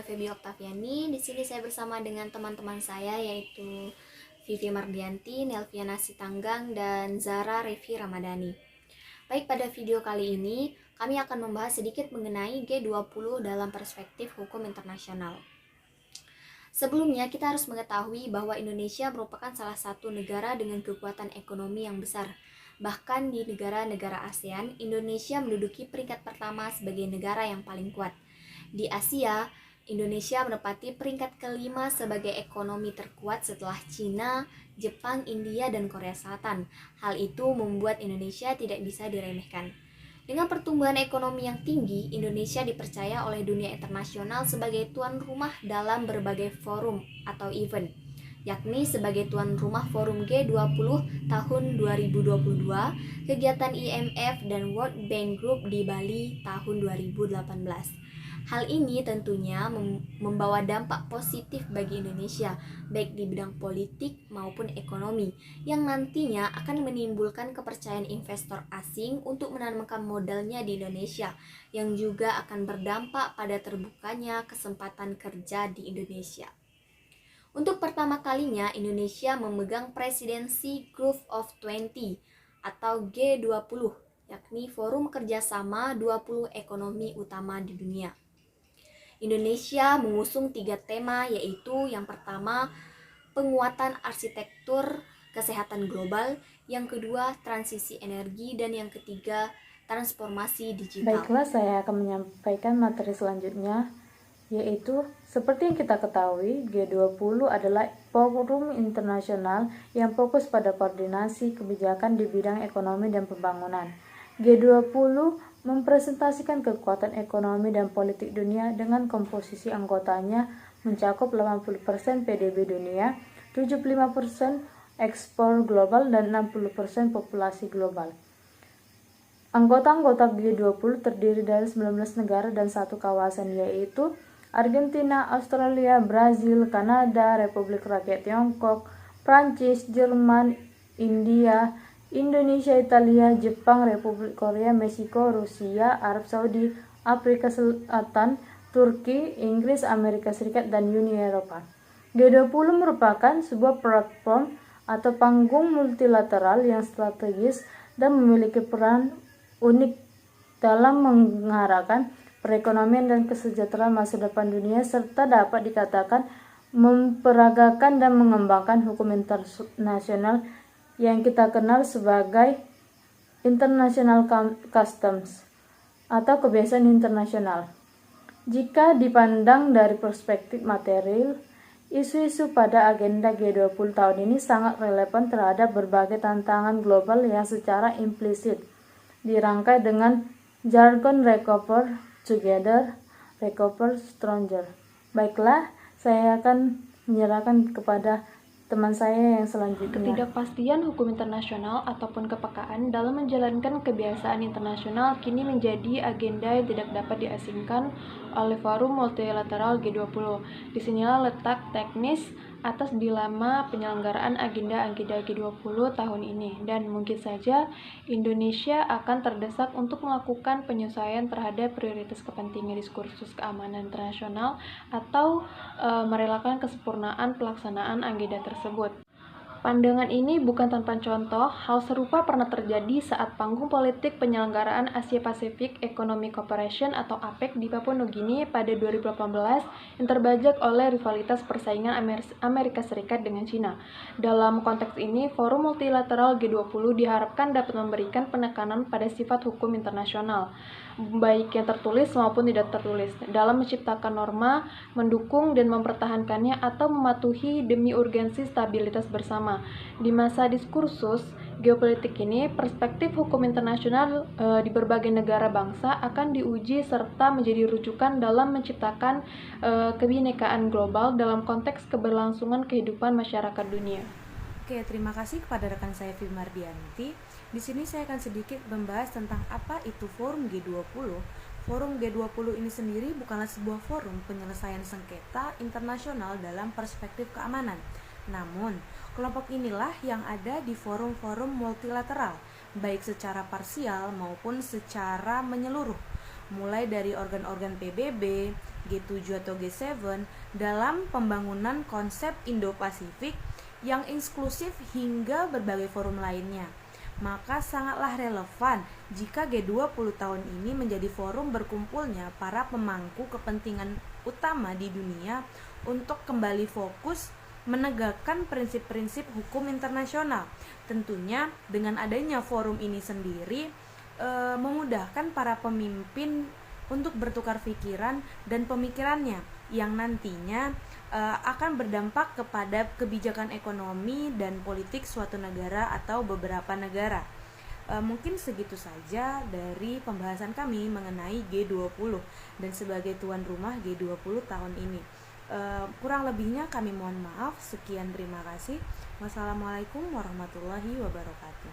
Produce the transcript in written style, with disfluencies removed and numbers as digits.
Feby Oktaviani. Di sini saya bersama dengan teman-teman saya yaitu Vivi Mardianti, Nelviana Sitanggang, dan Zara Revi Ramadhani. Baik, pada video kali ini kami akan membahas sedikit mengenai G20 dalam perspektif hukum internasional. Sebelumnya, kita harus mengetahui bahwa Indonesia merupakan salah satu negara dengan kekuatan ekonomi yang besar. Bahkan di negara-negara ASEAN, Indonesia menduduki peringkat pertama sebagai negara yang paling kuat. Di Asia, Indonesia menempati peringkat kelima sebagai ekonomi terkuat setelah Cina, Jepang, India, dan Korea Selatan. Hal itu membuat Indonesia tidak bisa diremehkan. Dengan pertumbuhan ekonomi yang tinggi, Indonesia dipercaya oleh dunia internasional sebagai tuan rumah dalam berbagai forum atau event, yakni sebagai tuan rumah forum G20 tahun 2022, kegiatan IMF dan World Bank Group di Bali tahun 2018. Hal ini tentunya membawa dampak positif bagi Indonesia, baik di bidang politik maupun ekonomi, yang nantinya akan menimbulkan kepercayaan investor asing untuk menanamkan modalnya di Indonesia, yang juga akan berdampak pada terbukanya kesempatan kerja di Indonesia. Untuk pertama kalinya, Indonesia memegang presidensi Group of 20 atau G20, yakni forum kerjasama 20 ekonomi utama di dunia. Indonesia mengusung 3 tema, yaitu yang pertama, penguatan arsitektur kesehatan global, yang kedua, transisi energi, dan yang ketiga, transformasi digital. Baiklah, saya akan menyampaikan materi selanjutnya, yaitu seperti yang kita ketahui, G20 adalah forum internasional yang fokus pada koordinasi kebijakan di bidang ekonomi dan pembangunan. G20 mempresentasikan kekuatan ekonomi dan politik dunia dengan komposisi anggotanya mencakup 80% PDB dunia, 75% ekspor global, dan 60% populasi global. Anggota-anggota G20 terdiri dari 19 negara dan satu kawasan, yaitu Argentina, Australia, Brazil, Kanada, Republik Rakyat Tiongkok, Prancis, Jerman, India, Indonesia, Italia, Jepang, Republik Korea, Meksiko, Rusia, Arab Saudi, Afrika Selatan, Turki, Inggris, Amerika Serikat, dan Uni Eropa. G20 merupakan sebuah platform atau panggung multilateral yang strategis dan memiliki peran unik dalam mengarahkan perekonomian dan kesejahteraan masa depan dunia, serta dapat dikatakan memperagakan dan mengembangkan hukum internasional yang kita kenal sebagai International Customs atau kebiasaan internasional. Jika dipandang dari perspektif material, isu-isu pada agenda G20 tahun ini sangat relevan terhadap berbagai tantangan global yang secara implisit dirangkai dengan jargon recover together, recover stronger. Baiklah, saya akan menyerahkan kepada teman saya yang selanjutnya. Ketidakpastian hukum internasional ataupun kepekaan dalam menjalankan kebiasaan internasional kini menjadi agenda yang tidak dapat diasingkan oleh forum multilateral G20. Disinilah letak teknis atas dilema penyelenggaraan agenda-agenda G20 tahun ini, dan mungkin saja Indonesia akan terdesak untuk melakukan penyesuaian terhadap prioritas kepentingan diskursus keamanan internasional atau merelakan kesempurnaan pelaksanaan agenda tersebut. Pandangan ini bukan tanpa contoh. Hal serupa pernah terjadi saat panggung politik penyelenggaraan Asia Pacific Economic Cooperation atau APEC di Papua Nugini pada 2018 yang terbajak oleh rivalitas persaingan Amerika Serikat dengan China. Dalam konteks ini, forum multilateral G20 diharapkan dapat memberikan penekanan pada sifat hukum internasional, baik yang tertulis maupun tidak tertulis, dalam menciptakan norma, mendukung dan mempertahankannya atau mematuhi demi urgensi stabilitas bersama. Di masa diskursus geopolitik ini, perspektif hukum internasional di berbagai negara bangsa akan diuji serta menjadi rujukan dalam menciptakan kebinekaan global dalam konteks keberlangsungan kehidupan masyarakat dunia. Oke, terima kasih kepada rekan saya Vivi Mardianti. Di sini saya akan sedikit membahas tentang apa itu forum G20. Forum G20 ini sendiri bukanlah sebuah forum penyelesaian sengketa internasional dalam perspektif keamanan. Namun, kelompok inilah yang ada di forum-forum multilateral, baik secara parsial maupun secara menyeluruh, mulai dari organ-organ PBB, G7 atau G7 dalam pembangunan konsep Indo-Pasifik yang inklusif hingga berbagai forum lainnya. Maka sangatlah relevan jika G20 tahun ini menjadi forum berkumpulnya para pemangku kepentingan utama di dunia untuk kembali fokus menegakkan prinsip-prinsip hukum internasional. Tentunya dengan adanya forum ini sendiri memudahkan para pemimpin untuk bertukar pikiran dan pemikirannya yang nantinya akan berdampak kepada kebijakan ekonomi dan politik suatu negara atau beberapa negara. Mungkin segitu saja dari pembahasan kami mengenai G20 dan sebagai tuan rumah G20 tahun ini. Kurang lebihnya kami mohon maaf. Sekian, terima kasih. Wassalamualaikum warahmatullahi wabarakatuh.